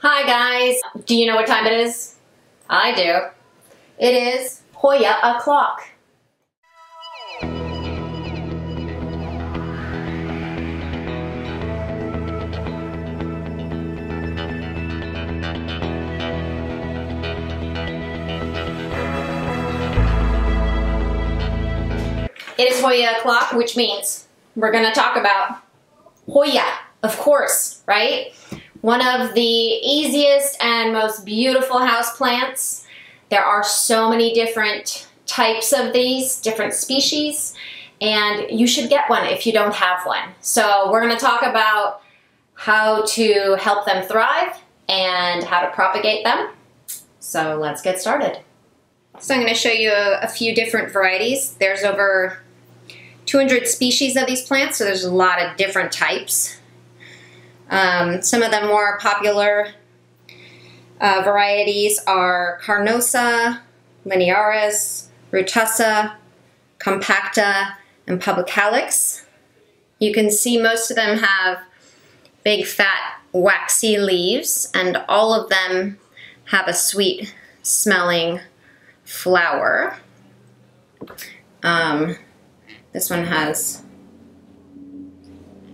Hi guys! Do you know what time it is? I do. It is Hoya'clock. It is Hoya'clock, which means we're going to talk about Hoya, of course, right? One of the easiest and most beautiful houseplants. There are so many different types of these, different species, and you should get one if you don't have one. So we're going to talk about how to help them thrive and how to propagate them. So let's get started. So I'm going to show you a few different varieties. There's over 200 species of these plants, so there's a lot of different types. Some of the more popular varieties are Carnosa, Linearis, Rutusa, Compacta, and Publicalyx. You can see most of them have big, fat, waxy leaves, and all of them have a sweet smelling flower. This one has,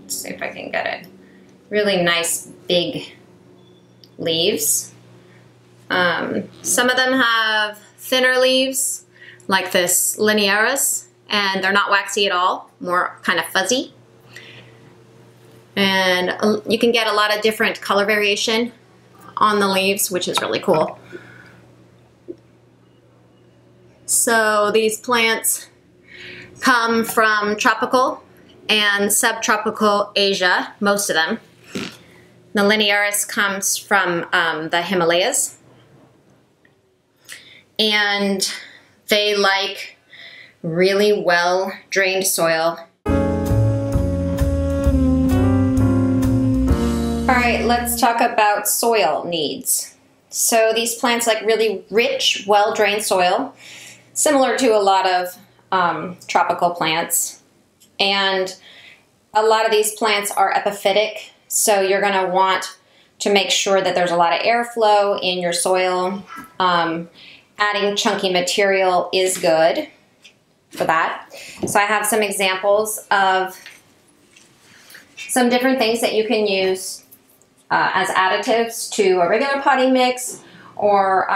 let's see if I can get it, really nice big leaves. Some of them have thinner leaves, like this Linearis, and they're not waxy at all, more kind of fuzzy. And you can get a lot of different color variation on the leaves, which is really cool. So these plants come from tropical and subtropical Asia, most of them. The Linearis comes from the Himalayas, and they like really well drained soil. All right, let's talk about soil needs. So these plants like really rich, well drained soil, similar to a lot of tropical plants. And a lot of these plants are epiphytic, so you're going to want to make sure that there's a lot of airflow in your soil. Adding chunky material is good for that. So I have some examples of some different things that you can use as additives to a regular potting mix or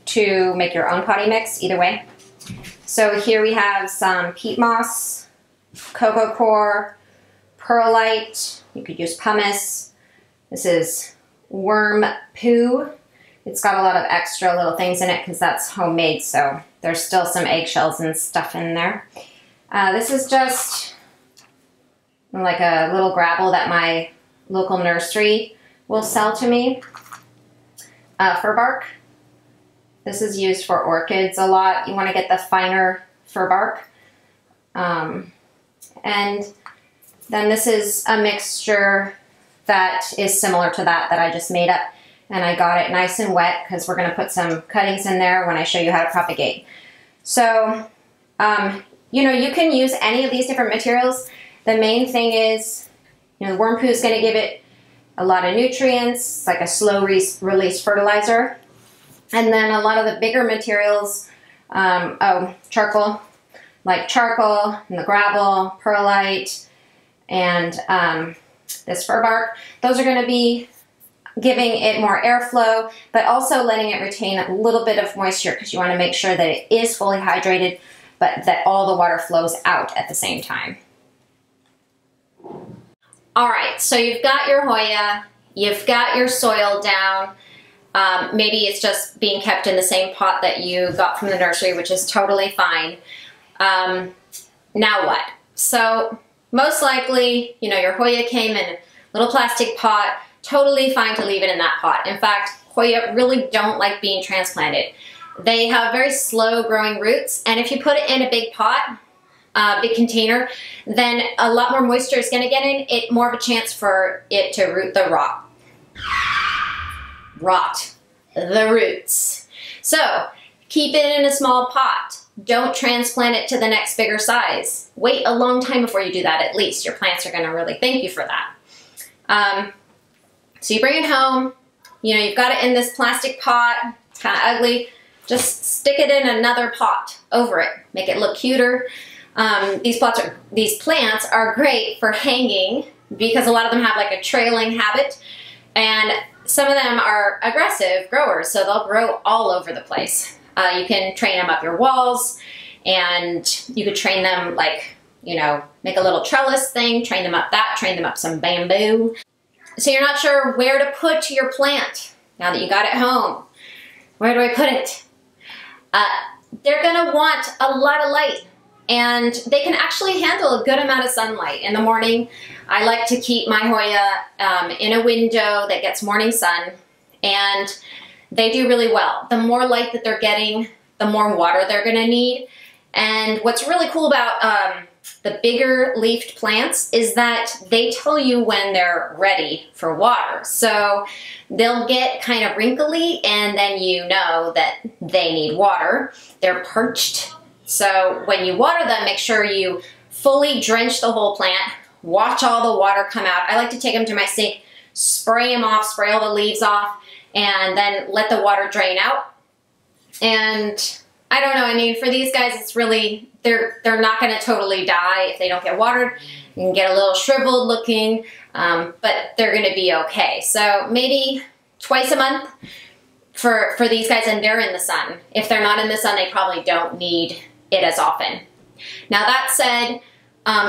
to make your own potting mix, either way. So here we have some peat moss, cocoa coir, perlite. You could use pumice. This is worm poo. It's got a lot of extra little things in it because that's homemade, so there's still some eggshells and stuff in there. This is just like a little gravel that my local nursery will sell to me. Fir bark. This is used for orchids a lot. You want to get the finer fir bark. And then this is a mixture that is similar to that I just made up. And I got it nice and wet because we're going to put some cuttings in there when I show you how to propagate. So, you know, you can use any of these different materials. The main thing is, you know, the worm poo is going to give it a lot of nutrients. It's like a slow release fertilizer. And then a lot of the bigger materials, charcoal, like charcoal and the gravel, perlite, and this fir bark. Those are going to be giving it more airflow, but also letting it retain a little bit of moisture because you want to make sure that it is fully hydrated, but that all the water flows out at the same time. All right, so you've got your Hoya, you've got your soil down. Maybe it's just being kept in the same pot that you got from the nursery, which is totally fine. Now what? So most likely, you know, your Hoya came in a little plastic pot, totally fine to leave it in that pot. In fact, Hoya really don't like being transplanted. They have very slow growing roots, and if you put it in a big pot, big container, then a lot more moisture is going to get in it, more of a chance for it to root the rot the roots. So keep it in a small pot. Don't transplant it to the next bigger size. Wait a long time before you do that, at least. Your plants are going to really thank you for that. So you bring it home, you know, you've got it in this plastic pot, it's kind of ugly, just stick it in another pot over it, make it look cuter. These plants are great for hanging because a lot of them have like a trailing habit, and some of them are aggressive growers, so they'll grow all over the place. You can train them up your walls, and you could train them like, you know, make a little trellis thing, train them up that, train them up some bamboo. So you're not sure where to put your plant now that you got it home. Where do I put it? They're gonna want a lot of light, and they can actually handle a good amount of sunlight. In the morning, I like to keep my Hoya in a window that gets morning sun, and they do really well. The more light that they're getting, the more water they're gonna need. And what's really cool about the bigger leafed plants is that they tell you when they're ready for water. So they'll get kind of wrinkly, and then you know that they need water. They're perched. So when you water them, make sure you fully drench the whole plant. Watch all the water come out. I like to take them to my sink, spray them off, spray all the leaves off, and then let the water drain out. And I don't know, I mean, for these guys, it's really, they're not gonna totally die if they don't get watered. You can get a little shriveled looking, but they're gonna be okay. So maybe twice a month for these guys, and they're in the sun. If they're not in the sun, they probably don't need it as often. Now that said,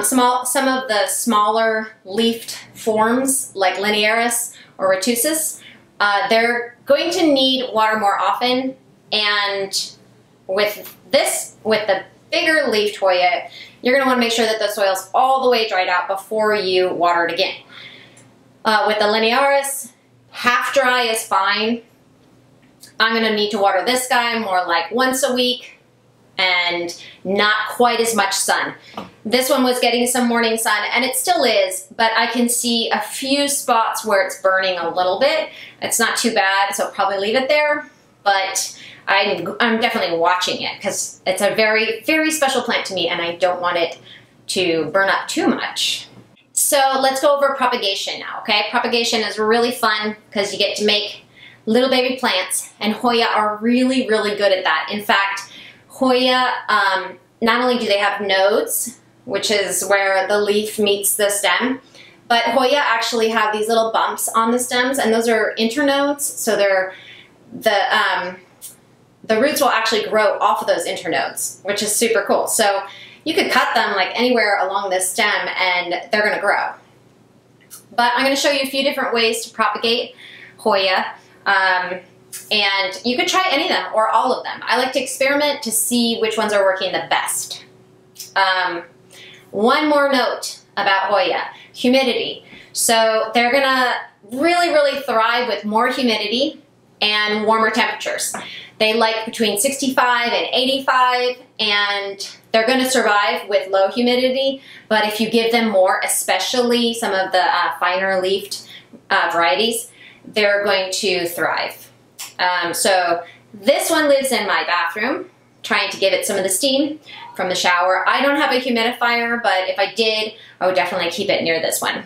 some of the smaller leafed forms like linearis or retusis, they're going to need water more often, and with the bigger leafed Hoya, you're going to want to make sure that the soil's all the way dried out before you water it again. With the linearis, half dry is fine. I'm going to need to water this guy more like once a week and not quite as much sun. This one was getting some morning sun, and it still is, but I can see a few spots where it's burning a little bit. It's not too bad, so I'll probably leave it there, but I'm definitely watching it because it's a very, very special plant to me, and I don't want it to burn up too much. So let's go over propagation now, okay? Propagation is really fun because you get to make little baby plants, and Hoya are really, really good at that. In fact, Hoya, not only do they have nodes, which is where the leaf meets the stem, but Hoya actually have these little bumps on the stems, and those are internodes, so they're the roots will actually grow off of those internodes, which is super cool. So you could cut them like anywhere along this stem and they're gonna grow. But I'm gonna show you a few different ways to propagate Hoya. And you could try any of them or all of them. I like to experiment to see which ones are working the best. One more note about Hoya, humidity. So they're gonna really, really thrive with more humidity and warmer temperatures. They like between 65 and 85, and they're gonna survive with low humidity, but if you give them more, especially some of the finer leafed varieties, they're going to thrive. So this one lives in my bathroom, trying to give it some of the steam from the shower. I don't have a humidifier, but if I did, I would definitely keep it near this one.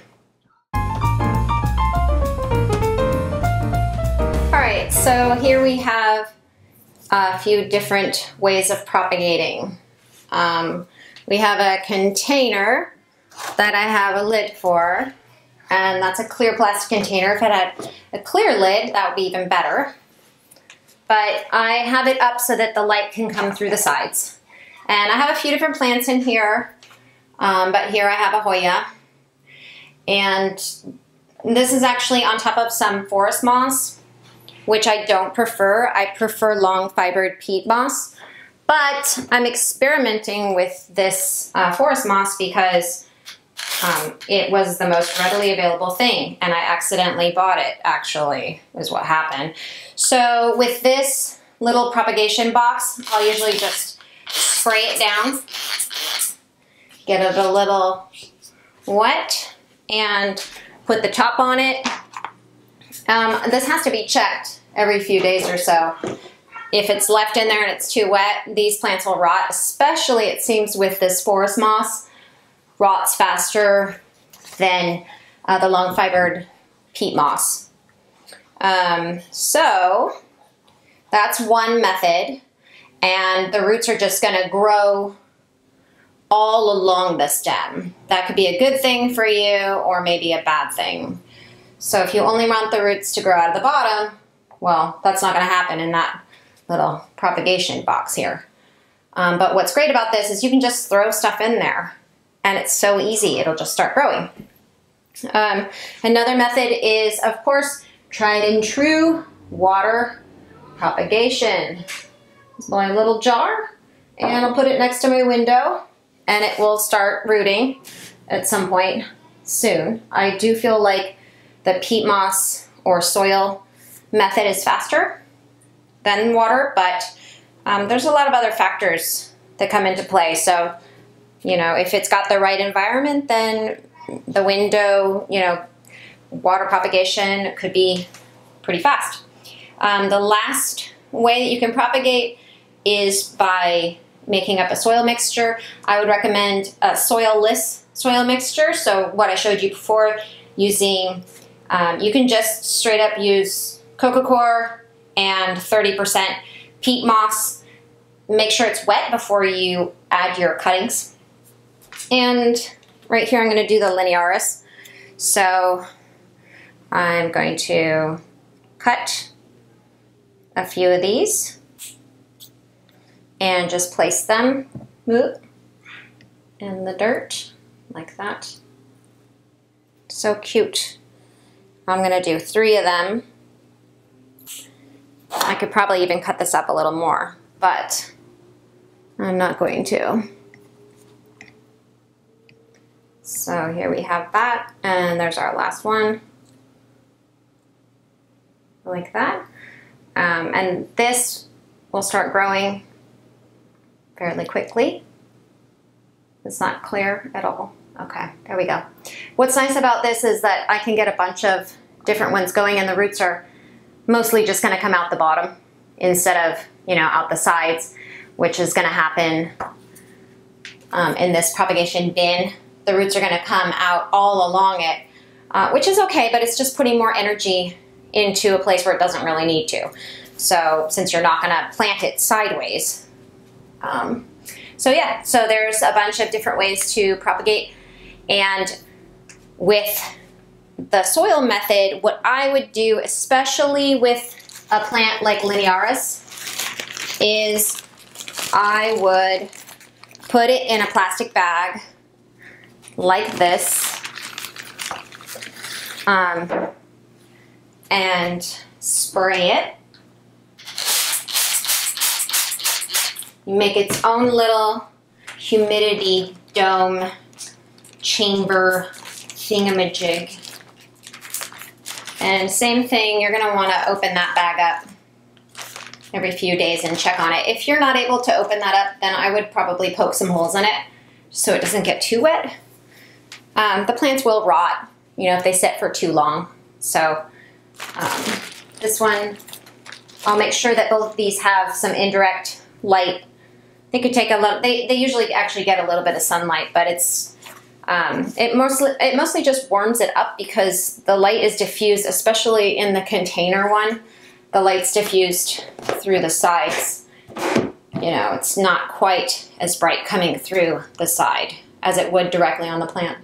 All right, so here we have a few different ways of propagating. We have a container that I have a lid for, and that's a clear plastic container. If it had a clear lid, that would be even better. But I have it up so that the light can come through the sides. And I have a few different plants in here, but here I have a Hoya. And this is actually on top of some forest moss, which I don't prefer. I prefer long fibered peat moss. But I'm experimenting with this forest moss because it was the most readily available thing, and I accidentally bought it, actually, is what happened. So with this little propagation box, I'll usually just spray it down, get it a little wet, and put the top on it. This has to be checked every few days or so. If it's left in there and it's too wet, these plants will rot, especially it seems with this forest moss. Rots faster than the long fibered peat moss. So that's one method, and the roots are just gonna grow all along the stem. That could be a good thing for you or maybe a bad thing. So if you only want the roots to grow out of the bottom, well, that's not gonna happen in that little propagation box here. But what's great about this is you can just throw stuff in there and it's so easy, it'll just start growing. Another method is, of course, tried and true water propagation. It's my little jar, and I'll put it next to my window, and it will start rooting at some point soon. I do feel like the peat moss or soil method is faster than water, but there's a lot of other factors that come into play. So, you know, if it's got the right environment, then the window, you know, water propagation could be pretty fast. The last way that you can propagate is by making up a soil mixture. I would recommend a soil-less soil mixture. So what I showed you before, using, you can just straight up use coco coir and 30% peat moss. Make sure it's wet before you add your cuttings. And right here I'm going to do the linearis. So I'm going to cut a few of these and just place them in the dirt like that. So cute. I'm going to do 3 of them. I could probably even cut this up a little more, but I'm not going to. So here we have that, and there's our last one, like that. And this will start growing fairly quickly. It's not clear at all. Okay, there we go. What's nice about this is that I can get a bunch of different ones going, and the roots are mostly just gonna come out the bottom instead of, you know, out the sides, which is gonna happen in this propagation bin. The roots are gonna come out all along it, which is okay, but it's just putting more energy into a place where it doesn't really need to. So since you're not gonna plant it sideways. So yeah, so there's a bunch of different ways to propagate. And with the soil method, what I would do, especially with a plant like linearis, is I would put it in a plastic bag like this, and spray it. You make its own little humidity dome chamber thingamajig. And same thing, you're gonna wanna open that bag up every few days and check on it. If you're not able to open that up, then I would probably poke some holes in it so it doesn't get too wet. The plants will rot, you know, if they sit for too long. So this one, I'll make sure that both of these have some indirect light. They could take a little, they usually actually get a little bit of sunlight, but it's, it mostly just warms it up because the light is diffused, especially in the container one. The light's diffused through the sides. You know, it's not quite as bright coming through the side as it would directly on the plant.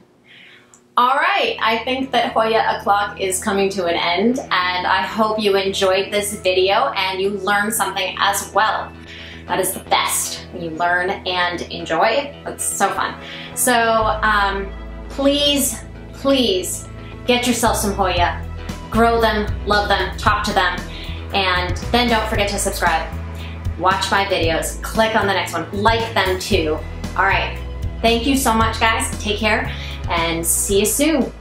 All right, I think that Hoya'clock is coming to an end, and I hope you enjoyed this video and you learned something as well. That is the best, when you learn and enjoy. That's so fun. So please, please get yourself some Hoya. Grow them, love them, talk to them, and then don't forget to subscribe. Watch my videos, click on the next one, like them too. All right, thank you so much guys, take care, and see you soon.